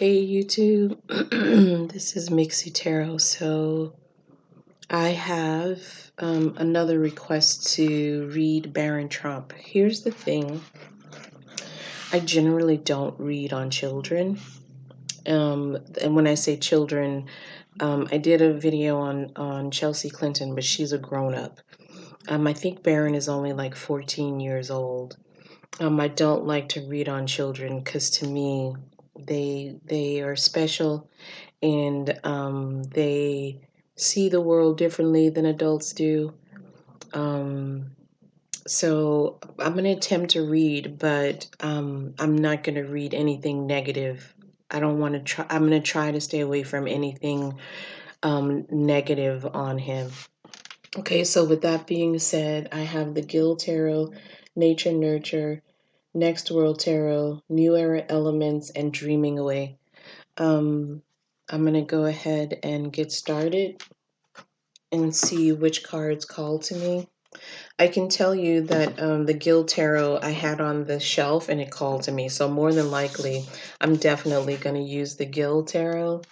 Hey YouTube, this is Mixie Tarot. So I have another request to read Barron Trump. Here's the thing, I generally don't read on children. And when I say children, I did a video on Chelsea Clinton, but she's a grown up. I think Barron is only like 14 years old. I don't like to read on children because to me, they are special and they see the world differently than adults do. Um, so I'm going to attempt to read, but I'm not going to read anything negative. I don't want to try. I'm going to try to stay away from anything negative on him. Okay, so with that being said, I have the Guild Tarot, Nature Nurture, Next World Tarot, New Era Elements, and Dreaming Away. I'm going to go ahead and get started and see which cards call to me. I can tell you that the Guild Tarot I had on the shelf and it called to me. So more than likely, I'm definitely going to use the Guild Tarot.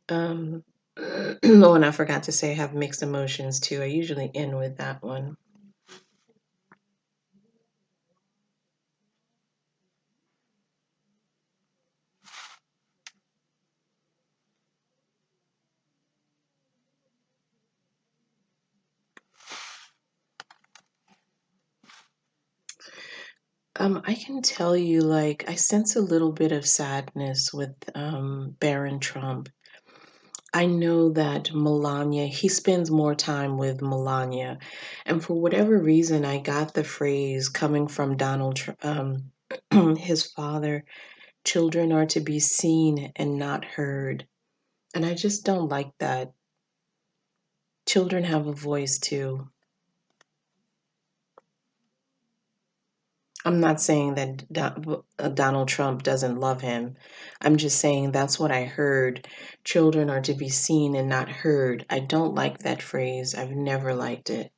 Oh, and I forgot to say I have mixed emotions too. I usually end with that one. I can tell you, like, I sense a little bit of sadness with Barron Trump. I know that Melania, he spends more time with Melania. And for whatever reason, I got the phrase coming from his father, children are to be seen and not heard. And I just don't like that. Children have a voice too. I'm not saying that Donald Trump doesn't love him. I'm just saying that's what I heard. Children are to be seen and not heard. I don't like that phrase. I've never liked it.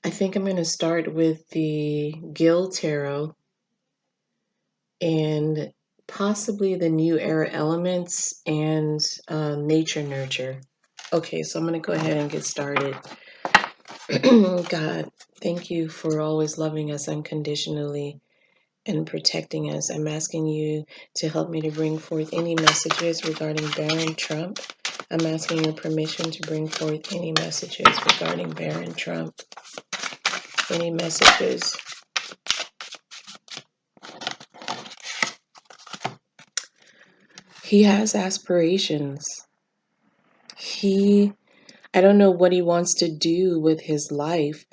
I think I'm going to start with the Guild Tarot and possibly the New Era Elements and Nature Nurture. Okay, so I'm going to go ahead and get started. God, thank you for always loving us unconditionally and protecting us. I'm asking you to help me to bring forth any messages regarding Barron Trump. I'm asking your permission to bring forth any messages regarding Barron Trump. Any messages. He has aspirations. I don't know what he wants to do with his life,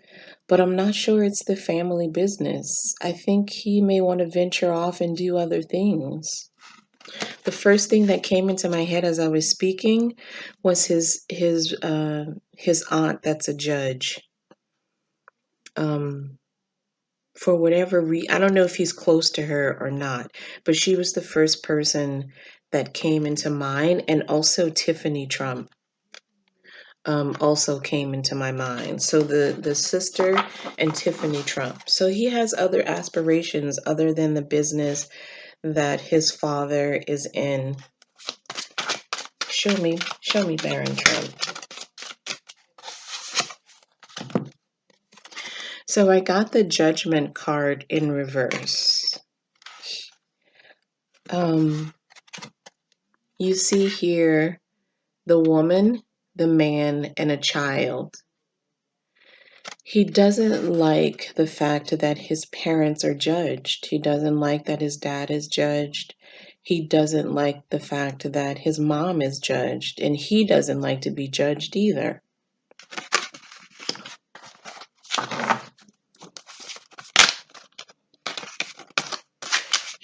but I'm not sure it's the family business. I think he may want to venture off and do other things. The first thing that came into my head as I was speaking was his aunt that's a judge. For whatever reason, I don't know if he's close to her or not, but she was the first person that came into mind, and also Tiffany Trump also came into my mind. So the sister and Tiffany Trump. So he has other aspirations other than the business that his father is in. Show me Barron Trump. So I got the Judgment card in reverse. You see here the woman, the man, and a child. He doesn't like the fact that his parents are judged. He doesn't like that his dad is judged. He doesn't like the fact that his mom is judged, and he doesn't like to be judged either.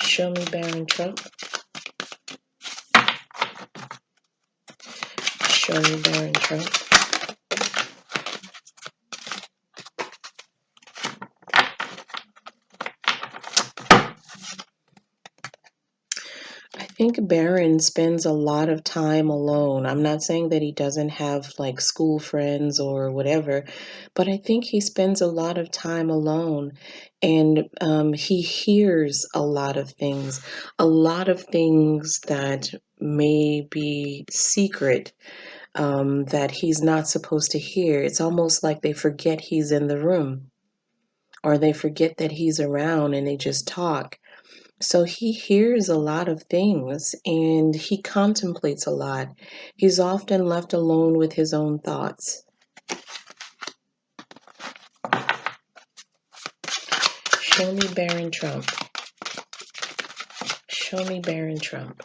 Show me Barron Trump. Show me Barron Trump. I think Barron spends a lot of time alone. I'm not saying that he doesn't have like school friends or whatever, but I think he spends a lot of time alone and he hears a lot of things that may be secret that he's not supposed to hear. It's almost like they forget he's in the room or they forget that he's around and they just talk. So he hears a lot of things and he contemplates a lot. He's often left alone with his own thoughts. Show me Barron Trump. Show me Barron Trump.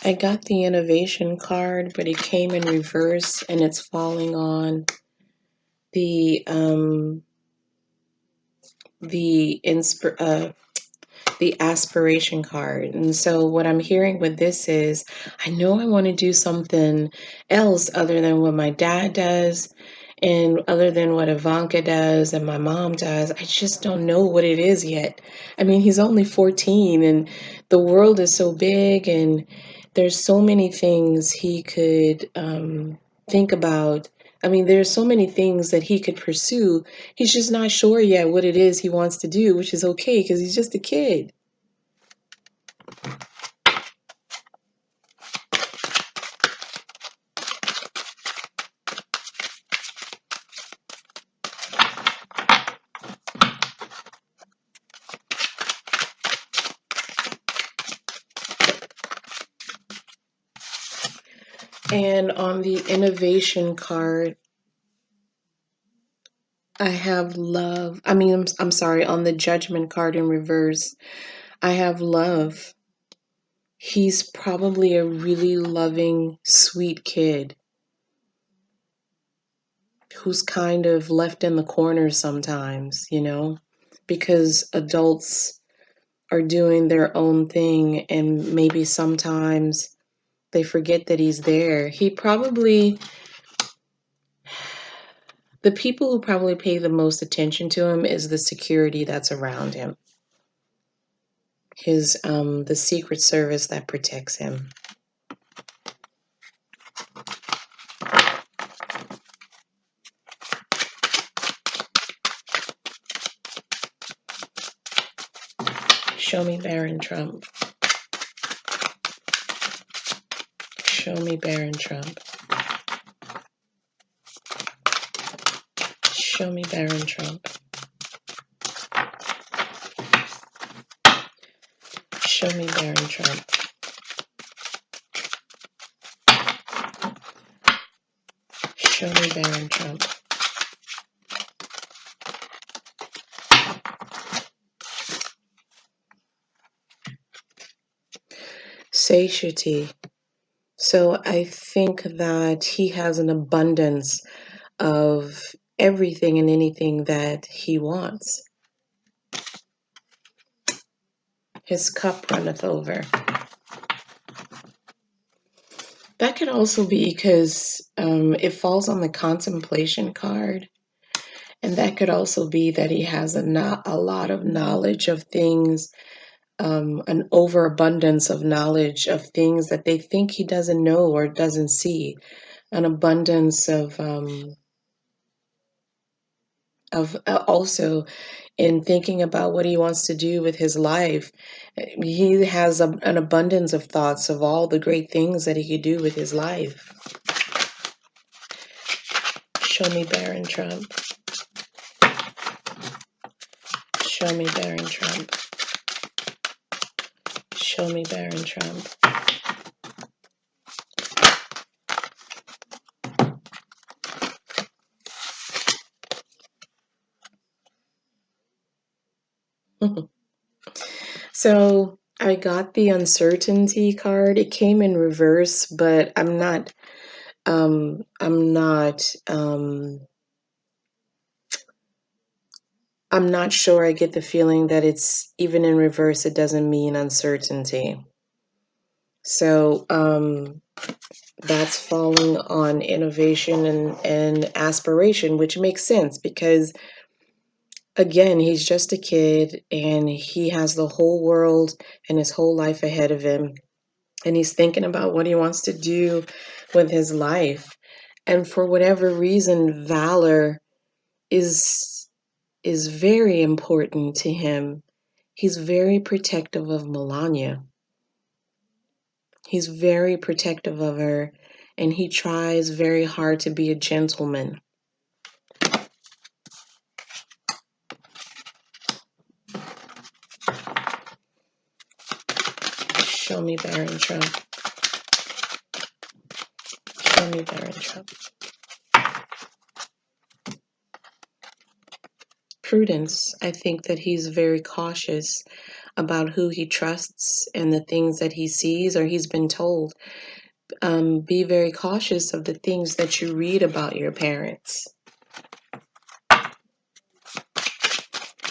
I got the innovation card, but it came in reverse and it's falling on the the insp the aspiration card. And so what I'm hearing with this is I know I want to do something else other than what my dad does and other than what Ivanka does and my mom does. I just don't know what it is yet. I mean, he's only 14 and the world is so big and there's so many things he could think about. I mean, there's so many things that he could pursue. He's just not sure yet what it is he wants to do, which is okay because he's just a kid. And on the innovation card, I have love. I'm sorry, on the judgment card in reverse, I have love. He's probably a really loving, sweet kid who's kind of left in the corner sometimes, because adults are doing their own thing and maybe sometimes they forget that he's there. The people who probably pay the most attention to him is the security that's around him. The Secret Service that protects him. Show me Barron Trump. Show me Barron Trump. Show me Barron Trump. Show me Barron Trump. Show me Barron Trump. Satiety. So I think that he has an abundance of everything and anything that he wants. His cup runneth over. That could also be because it falls on the contemplation card. And that could also be that he has a lot of knowledge of things, an overabundance of knowledge of things that they think he doesn't know or doesn't see, an abundance of also in thinking about what he wants to do with his life. He has an abundance of thoughts of all the great things that he could do with his life. Show me Barron Trump. Show me Barron Trump. Show me Barron Trump. So I got the uncertainty card. It came in reverse, but I'm not sure. I get the feeling that it's even in reverse, it doesn't mean uncertainty. So that's falling on innovation and aspiration, which makes sense because, again, he's just a kid and he has the whole world and his whole life ahead of him. And he's thinking about what he wants to do with his life. And for whatever reason, valor is is very important to him. He's very protective of Melania. He's very protective of her, and he tries very hard to be a gentleman. Show me Barron Trump. Show me Barron Trump. Prudence. I think that he's very cautious about who he trusts and the things that he sees or he's been told. Be very cautious of the things that you read about your parents.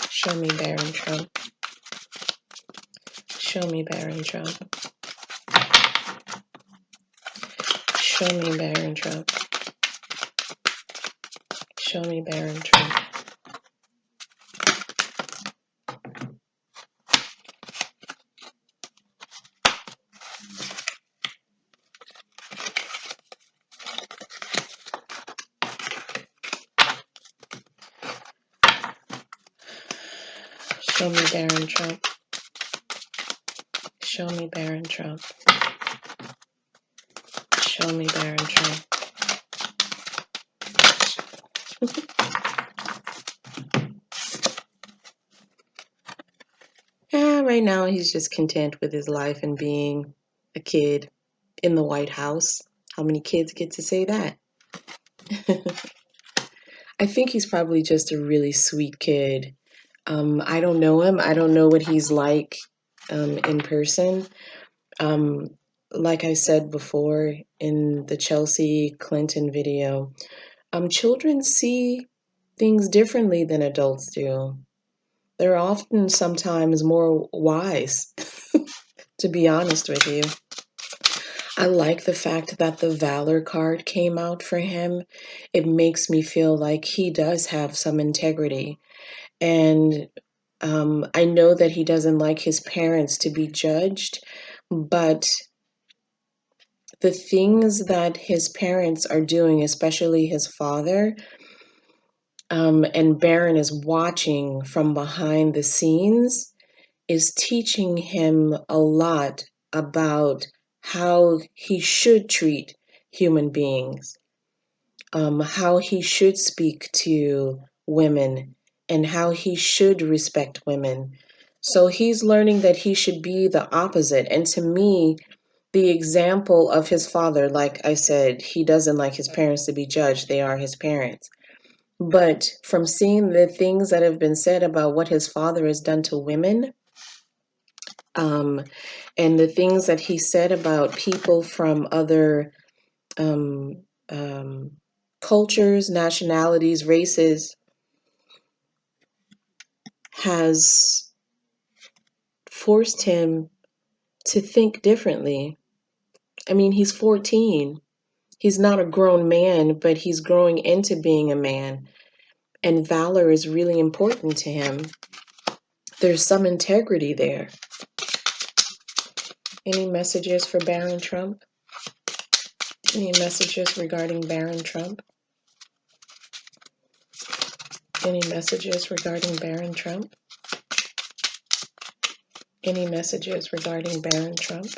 Show me Barron Trump. Show me Barron Trump. Show me Barron Trump. Show me Barron Trump. Show me Barron Trump. Show me Barron Trump. Show me Barron Trump. Right now he's just content with his life and being a kid in the White House. How many kids get to say that? I think he's probably just a really sweet kid. I don't know him. I don't know what he's like in person. Um, like I said before in the Chelsea Clinton video, children see things differently than adults do. They're often sometimes more wise, to be honest with you. I like the fact that the Valor card came out for him. It makes me feel like he does have some integrity. And I know that he doesn't like his parents to be judged, but the things that his parents are doing, especially his father, and Barron is watching from behind the scenes, is teaching him a lot about how he should treat human beings, how he should speak to women, and how he should respect women. So he's learning that he should be the opposite. And to me, the example of his father, like I said, he doesn't like his parents to be judged. They are his parents. But from seeing the things that have been said about what his father has done to women, um, and the things that he said about people from other um, um, cultures, nationalities, races, has forced him to think differently. I mean, he's 14. He's not a grown man, but he's growing into being a man. And valor is really important to him. There's some integrity there. Any messages for Barron Trump? Any messages regarding Barron Trump? Any messages regarding Barron Trump? Any messages regarding Barron Trump?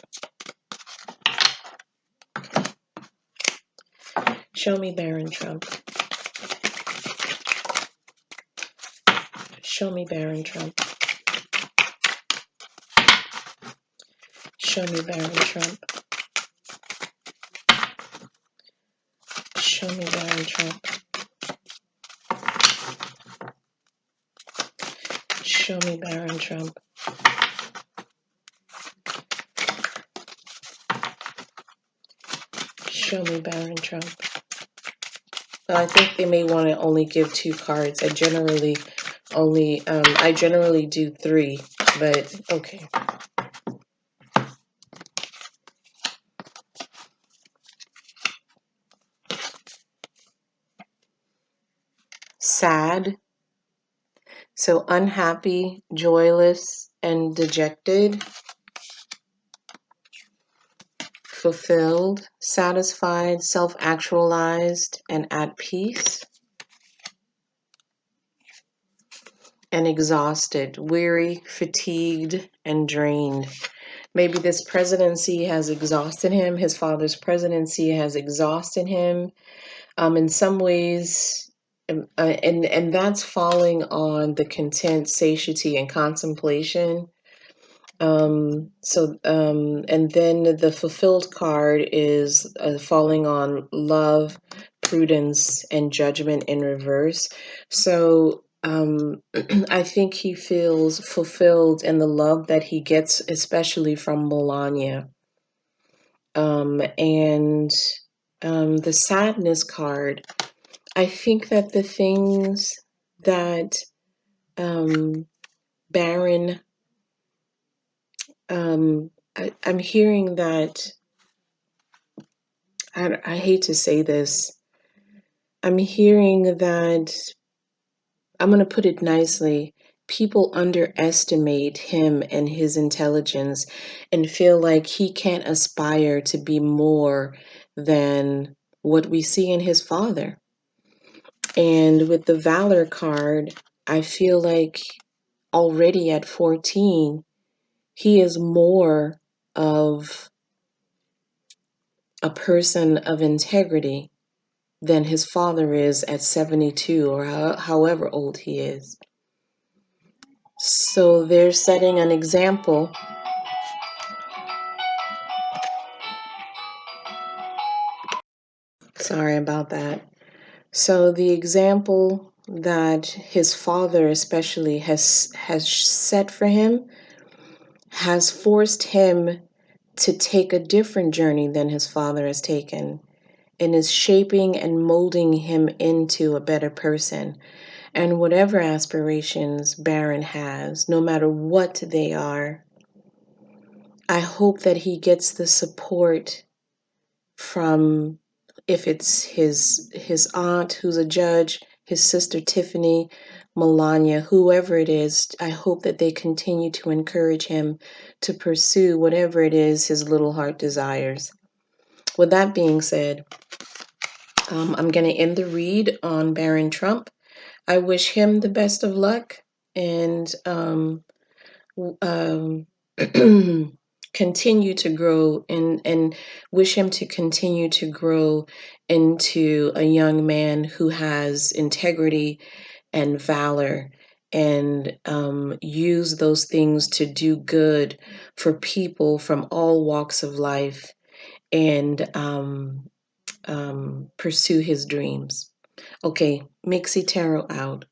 Show me Barron Trump. Show me Barron Trump. Show me Barron Trump. Show me Barron Trump. Show me Barron Trump. Show me Barron Trump. Well, I think they may want to only give 2 cards. I generally do 3, but okay. sad, so unhappy, joyless, and dejected, fulfilled, satisfied, self-actualized, and at peace, and exhausted, weary, fatigued, and drained. Maybe this presidency has exhausted him. His father's presidency has exhausted him. In some ways, and that's falling on the content, satiety, and contemplation. And then the fulfilled card is falling on love, prudence, and judgment in reverse. So I think he feels fulfilled in the love that he gets, especially from Melania. And the sadness card, I think that the things that Barron, I'm hearing that, I hate to say this, I'm hearing that, I'm going to put it nicely, people underestimate him and his intelligence and feel like he can't aspire to be more than what we see in his father. And with the Valor card, I feel like already at 14, he is more of a person of integrity than his father is at 72 or however old he is. So they're setting an example. Sorry about that. So the example that his father especially has set for him has forced him to take a different journey than his father has taken, and is shaping and molding him into a better person. And whatever aspirations Barron has, no matter what they are, I hope that he gets the support from, if it's his aunt who's a judge, his sister Tiffany, Melania, whoever it is. I hope that they continue to encourage him to pursue whatever it is his little heart desires. With that being said, I'm going to end the read on Barron Trump. I wish him the best of luck, and um, continue to grow, and wish him to continue to grow into a young man who has integrity and valor, and use those things to do good for people from all walks of life, and pursue his dreams. Okay, Mixie Tarot out.